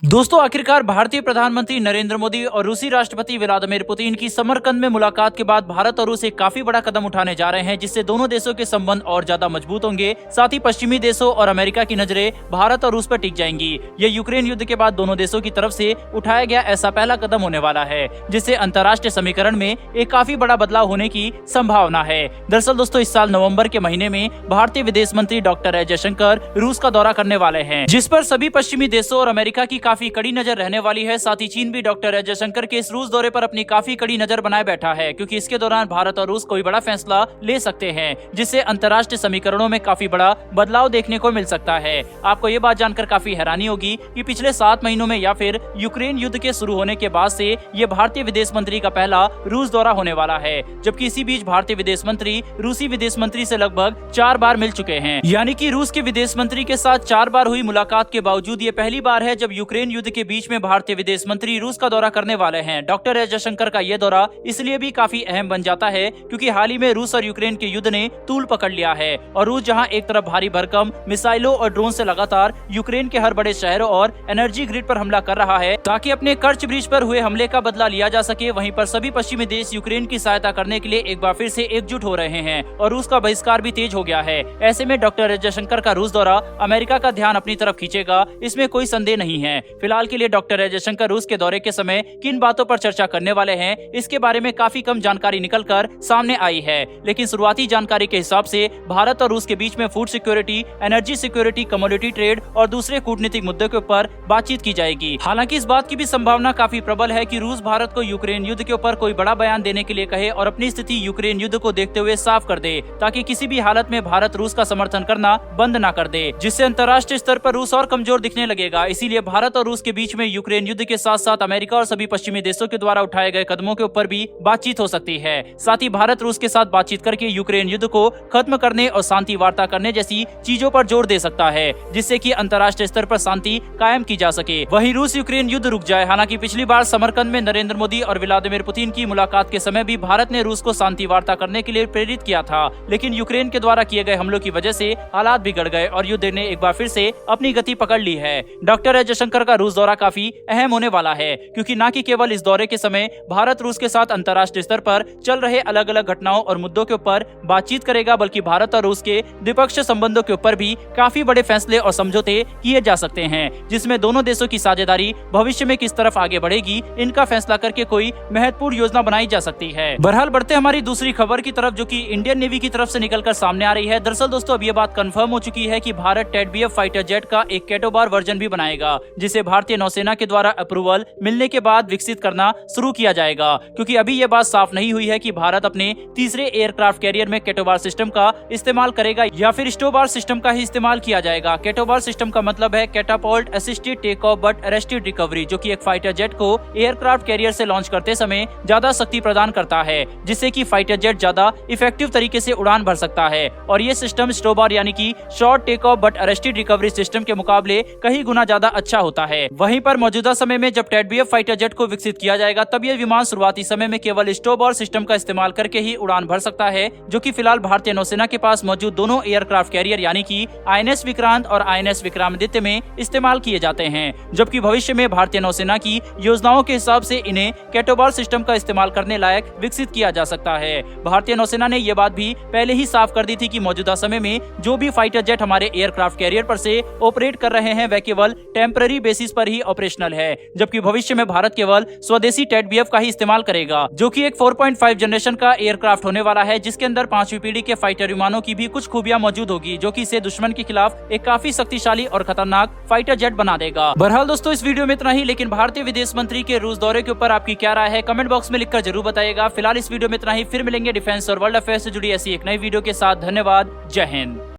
दोस्तों, आखिरकार भारतीय प्रधानमंत्री नरेंद्र मोदी और रूसी राष्ट्रपति व्लादिमीर पुतिन की समरकंद में मुलाकात के बाद भारत और रूस एक काफी बड़ा कदम उठाने जा रहे हैं, जिससे दोनों देशों के संबंध और ज्यादा मजबूत होंगे। साथ ही पश्चिमी देशों और अमेरिका की नजरें भारत और रूस पर टिक जाएंगी। यह यूक्रेन युद्ध के बाद दोनों देशों की तरफ से उठाया गया ऐसा पहला कदम होने वाला है, जिससे अंतर्राष्ट्रीय समीकरण में एक काफी बड़ा बदलाव होने की संभावना है। दरअसल दोस्तों, इस साल नवम्बर के महीने में भारतीय विदेश मंत्री डॉक्टर एस जयशंकर रूस का दौरा करने वाले हैं, जिस पर सभी पश्चिमी देशों और अमेरिका की काफी कड़ी नजर रहने वाली है। साथ ही चीन भी डॉक्टर एस जयशंकर के इस रूस दौरे पर अपनी काफी कड़ी नजर बनाए बैठा है, क्योंकि इसके दौरान भारत और रूस कोई बड़ा फैसला ले सकते हैं, जिससे अंतर्राष्ट्रीय समीकरणों में काफी बड़ा बदलाव देखने को मिल सकता है। आपको ये बात जानकर काफी हैरानी होगी कि पिछले 7 महीनों में या फिर यूक्रेन युद्ध के शुरू होने के बाद से ये भारतीय विदेश मंत्री का पहला रूस दौरा होने वाला है, जबकि इसी बीच भारतीय विदेश मंत्री रूसी विदेश मंत्री से लगभग 4 बार मिल चुके हैं। यानी कि रूस के विदेश मंत्री के साथ 4 बार हुई मुलाकात के बावजूद ये पहली बार है जब यूक्रेन युद्ध के बीच में भारतीय विदेश मंत्री रूस का दौरा करने वाले हैं। डॉक्टर एस जयशंकर का यह दौरा इसलिए भी काफी अहम बन जाता है क्योंकि हाल ही में रूस और यूक्रेन के युद्ध ने तूल पकड़ लिया है, और रूस जहां एक तरफ भारी भरकम मिसाइलों और ड्रोन से लगातार यूक्रेन के हर बड़े शहरों और एनर्जी ग्रिड पर हमला कर रहा है ताकि अपने कर्च ब्रिज पर हुए हमले का बदला लिया जा सके, वहीं पर सभी पश्चिमी देश यूक्रेन की सहायता करने के लिए एक बार फिर से एकजुट हो रहे हैं और रूस का बहिष्कार भी तेज हो गया है। ऐसे में डॉक्टर एस जयशंकर का रूस दौरा अमेरिका का ध्यान अपनी तरफ खींचेगा, इसमें कोई संदेह नहीं है। फिलहाल के लिए डॉक्टर एस जयशंकर रूस के दौरे के समय किन बातों पर चर्चा करने वाले हैं, इसके बारे में काफी कम जानकारी निकलकर सामने आई है, लेकिन शुरुआती जानकारी के हिसाब से भारत और रूस के बीच में food security, energy security, commodity trade और दूसरे कूटनीतिक मुद्दों के ऊपर बातचीत की जाएगी। हालांकि इस बात की भी संभावना काफी प्रबल है कि रूस भारत को यूक्रेन युद्ध के ऊपर कोई बड़ा बयान देने के लिए कहे और अपनी स्थिति यूक्रेन युद्ध को देखते हुए साफ कर दे, ताकि किसी भी हालत में भारत रूस का समर्थन करना बंद न कर दे, जिससे अंतर्राष्ट्रीय स्तर पर रूस और कमजोर दिखने लगेगा। इसीलिए भारत और रूस के बीच में यूक्रेन युद्ध के साथ साथ अमेरिका और सभी पश्चिमी देशों के द्वारा उठाए गए कदमों के ऊपर भी बातचीत हो सकती है। साथ ही भारत रूस के साथ बातचीत करके यूक्रेन युद्ध को खत्म करने और शांति वार्ता करने जैसी चीजों पर जोर दे सकता है, जिससे कि अंतर्राष्ट्रीय स्तर पर शांति कायम की जा सके। वहीं रूस यूक्रेन युद्ध रुक जाए। हालांकि पिछली बार समरकंद में नरेंद्र मोदी और व्लादिमीर पुतिन की मुलाकात के समय भी भारत ने रूस को शांति वार्ता करने के लिए प्रेरित किया था, लेकिन यूक्रेन के द्वारा किए गए हमलों की वजह से हालात बिगड़ गए और युद्ध ने एक बार फिर से अपनी गति पकड़ ली है। डॉक्टर एस जयशंकर का रूस दौरा काफी अहम होने वाला है, क्योंकि न कि केवल इस दौरे के समय भारत रूस के साथ अंतर्राष्ट्रीय स्तर पर चल रहे अलग अलग घटनाओं और मुद्दों के ऊपर बातचीत करेगा, बल्कि भारत और रूस के द्विपक्षीय संबंधों के ऊपर भी काफी बड़े फैसले और समझौते किए जा सकते हैं, जिसमें दोनों देशों की साझेदारी भविष्य में किस तरफ आगे बढ़ेगी, इनका फैसला करके कोई महत्वपूर्ण योजना बनाई जा सकती है। बहरहाल बढ़ते हमारी दूसरी खबर की तरफ, जो कि इंडियन नेवी की तरफ से निकलकर सामने आ रही है। दरअसल दोस्तों, अब ये बात कंफर्म हो चुकी है कि भारत टेडबीएफ फाइटर जेट का एक कैटोबार वर्जन भी बनाएगा, जिसे भारतीय नौसेना के द्वारा अप्रूवल मिलने के बाद विकसित करना शुरू किया जाएगा, क्योंकि अभी ये बात साफ नहीं हुई है कि भारत अपने तीसरे एयरक्राफ्ट कैरियर में कैटोबार सिस्टम का इस्तेमाल करेगा या फिर स्टोबार सिस्टम का ही इस्तेमाल किया जाएगा। कैटोबार सिस्टम का मतलब है catapult assisted take off but arrested recovery, जो कि एक फाइटर जेट को एयरक्राफ्ट कैरियर से लॉन्च करते समय ज्यादा शक्ति प्रदान करता है, जिससे कि फाइटर जेट ज्यादा इफेक्टिव तरीके से उड़ान भर सकता है। और ये सिस्टम स्टोबार यानी कि short take off but arrested recovery system के मुकाबले कई गुना ज्यादा अच्छा होता है। वहीं पर मौजूदा समय में जब टेडबीएफ फाइटर जेट को विकसित किया जाएगा, तब यह विमान शुरुआती समय में केवल स्टोबार सिस्टम का इस्तेमाल करके ही उड़ान भर सकता है, जो कि फिलहाल भारतीय नौसेना के पास मौजूद दोनों एयरक्राफ्ट कैरियर यानी कि आईएनएस विक्रांत और आईएनएस विक्रमादित्य में इस्तेमाल किए जाते हैं, जबकि भविष्य में भारतीय नौसेना की योजनाओं के हिसाब से इन्हें कैटोबार सिस्टम का इस्तेमाल करने लायक विकसित किया जा सकता है। भारतीय नौसेना ने यह बात भी पहले ही साफ कर दी थी कि मौजूदा समय में जो भी फाइटर जेट हमारे एयरक्राफ्ट कैरियर पर से ऑपरेट कर रहे हैं, वह केवल टेम्पररी बेसिस पर ही ऑपरेशनल है, जबकि भविष्य में भारत केवल स्वदेशी टेडबीएफ का ही इस्तेमाल करेगा, जो कि एक 4.5 जनरेशन का एयरक्राफ्ट होने वाला है, जिसके अंदर 5वीं पीढ़ी के फाइटर विमानों की भी कुछ खूबियां मौजूद होगी, जो कि इसे दुश्मन के खिलाफ एक काफी शक्तिशाली और खतरनाक फाइटर जेट बना देगा। बहरहाल दोस्तों, इस वीडियो में इतना ही, लेकिन भारतीय विदेश मंत्री के रूस दौरे के ऊपर आपकी क्या राय है, कमेंट बॉक्स में लिखकर जरूर बताइएगा। फिलहाल इस वीडियो में इतना ही, फिर मिलेंगे डिफेंस और वर्ल्ड अफेयर्स से जुड़ी ऐसी एक नई वीडियो के साथ। धन्यवाद, जय हिंद।